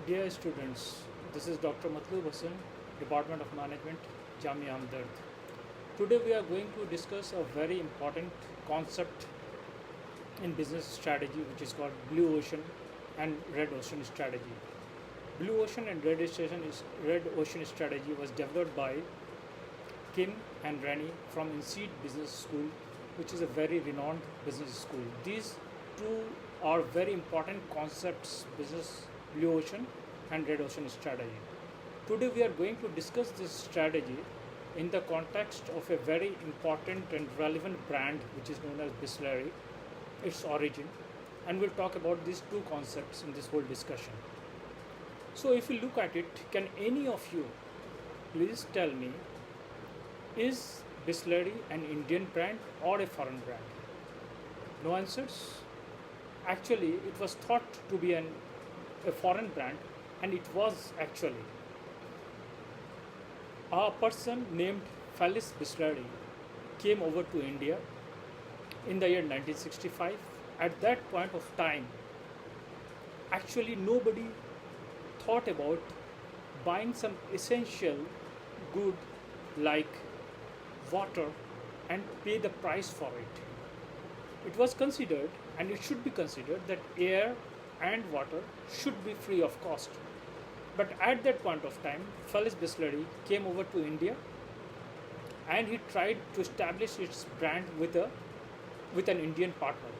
Dear students, this is Dr. Matloob Hasan, Department of Management, Jamia Hamdard. Today we are going to discuss a very important concept in business strategy which is called blue ocean and red ocean strategy. Blue ocean and red ocean strategy was developed by Kim and Rani from ICT Business School, which is a very renowned business school. These two are very important concepts, business blue ocean and red ocean strategy. Today we are going to discuss this strategy in the context of a very important and relevant brand which is known as Bisleri, its origin, and we'll talk about these two concepts in this whole discussion. So if you look at it, can any of you please tell me, is Bisleri an Indian brand or a foreign brand? No answers? Actually, it was thought to be a foreign brand, and it was actually. A person named Felice Bisleri came over to India in the year 1965. At that point of time, actually nobody thought about buying some essential good like water and pay the price for it. It was considered, and it should be considered, that air and water should be free of cost. But at that point of time, Felice Bisleri came over to India and he tried to establish its brand with an Indian partner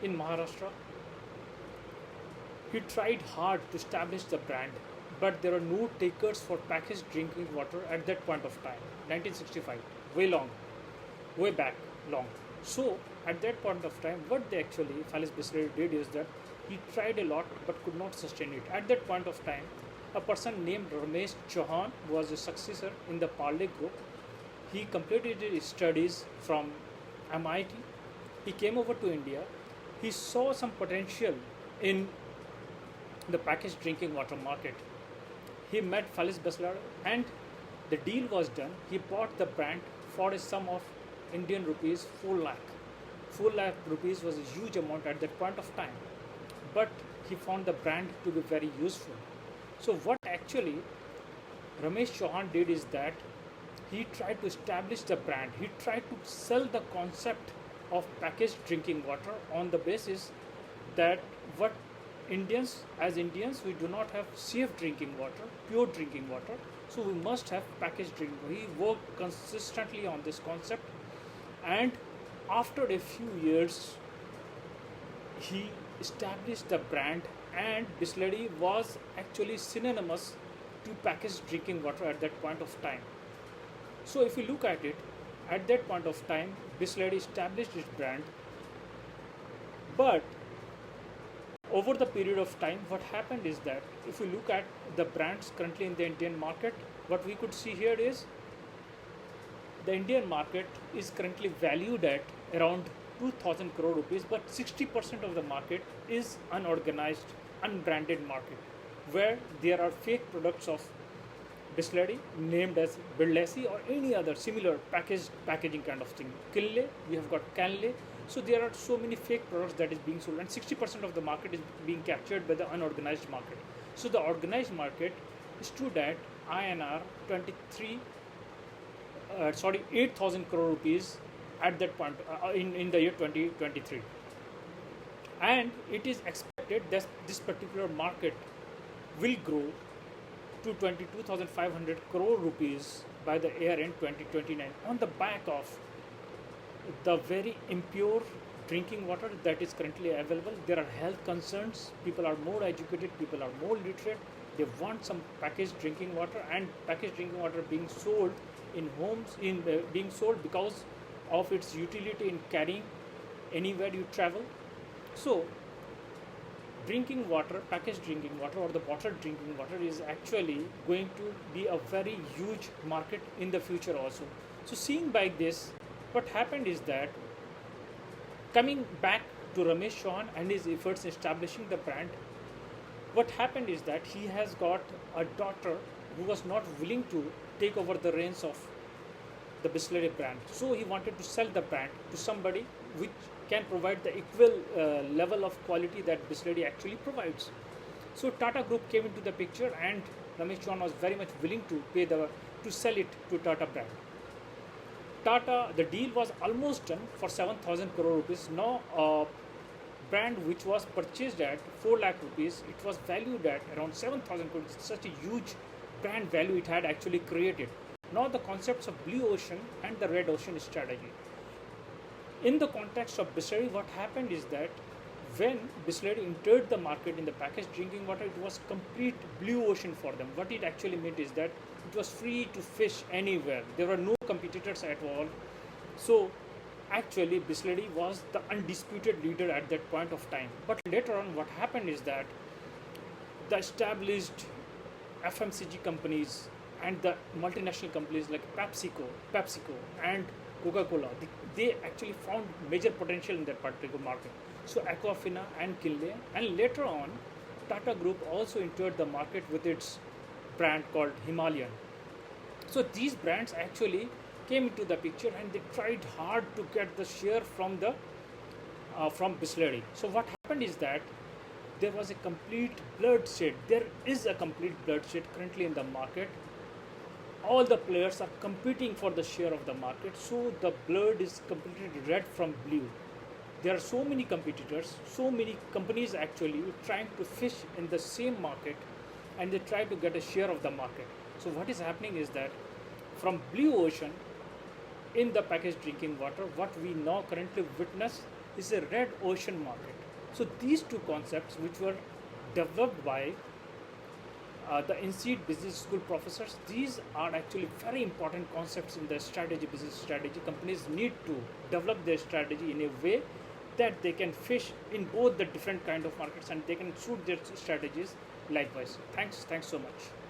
in Maharashtra. He tried hard to establish the brand, but there are no takers for packaged drinking water at that point of time, 1965, way back long. So at that point of time, what Felice Bisleri did is that he tried a lot but could not sustain it. At that point of time, a person named Ramesh Chauhan was a successor in the Parle group. He completed his studies from MIT. He came over to India. He saw some potential in the packaged drinking water market. He met Felice Bisleri and the deal was done. He bought the brand for a sum of Indian rupees 4 lakh. 4 lakh rupees was a huge amount at that point of time. But he found the brand to be very useful. So what actually Ramesh Chauhan did is that he tried to establish the brand. He tried to sell the concept of packaged drinking water on the basis that what as Indians, we do not have safe drinking water, pure drinking water. So we must have packaged drinking water. He worked consistently on this concept, and after a few years, he established the brand, and Bisleri was actually synonymous to packaged drinking water at that point of time. So if you look at it, at that point of time, Bisleri established its brand, but over the period of time, what happened is that if you look at the brands currently in the Indian market, what we could see here is the Indian market is currently valued at around 2,000 crore rupees, but 60% of the market is unorganized, unbranded market, where there are fake products of Bisleri named as Birdlessy or any other similar packaging kind of thing. Kille, we have got Canle. So there are so many fake products that is being sold, and 60% of the market is being captured by the unorganized market. So the organized market stood at INR 8,000 crore rupees at that point in the year 2023, and it is expected that this particular market will grow to 22,500 crore rupees by the year end 2029 on the back of the very impure drinking water that is currently available. There are health concerns. People are more educated. People are more literate. They want some packaged drinking water, and packaged drinking water being sold in homes, being sold because of its utility in carrying anywhere you travel. So drinking water, packaged drinking water, or the bottled drinking water is actually going to be a very huge market in the future also. So seeing by this, what happened is that, coming back to Ramesh Chauhan and his efforts in establishing the brand, what happened is that he has got a daughter who was not willing to take over the reins of the Bisleri brand. So he wanted to sell the brand to somebody which can provide the equal level of quality that Bisleri actually provides. So Tata Group came into the picture, and Ramesh Chauhan was very much willing to pay to sell it to Tata brand. Tata, the deal was almost done for 7,000 crore rupees. Now, brand which was purchased at 4 lakh rupees, it was valued at around 7,000 crore. Such a huge brand value it had actually created. Now, the concepts of blue ocean and the red ocean strategy. In the context of Bisleri, what happened is that when Bisleri entered the market in the packaged drinking water, it was complete blue ocean for them. What it actually meant is that it was free to fish anywhere. There were no competitors at all. So actually Bisleri was the undisputed leader at that point of time. But later on what happened is that the established FMCG companies and the multinational companies like PepsiCo and Coca-Cola, they actually found major potential in that particular market. So Aquafina and Kinley, and later on Tata Group also entered the market with its brand called Himalayan. So these brands actually came into the picture, and they tried hard to get the share from Bisleri. So what happened is that there was a complete bloodshed. There is a complete bloodshed currently in the market. All the players are competing for the share of the market, so the blood is completely red from blue. There are so many competitors, so many companies actually trying to fish in the same market, and they try to get a share of the market. So what is happening is that from blue ocean in the packaged drinking water, what we now currently witness is a red ocean market. So these two concepts, which were developed by the INSEAD business school professors, these are actually very important concepts in the business strategy. Companies need to develop their strategy in a way that they can fish in both the different kind of markets, and they can suit their strategies likewise. Thanks so much.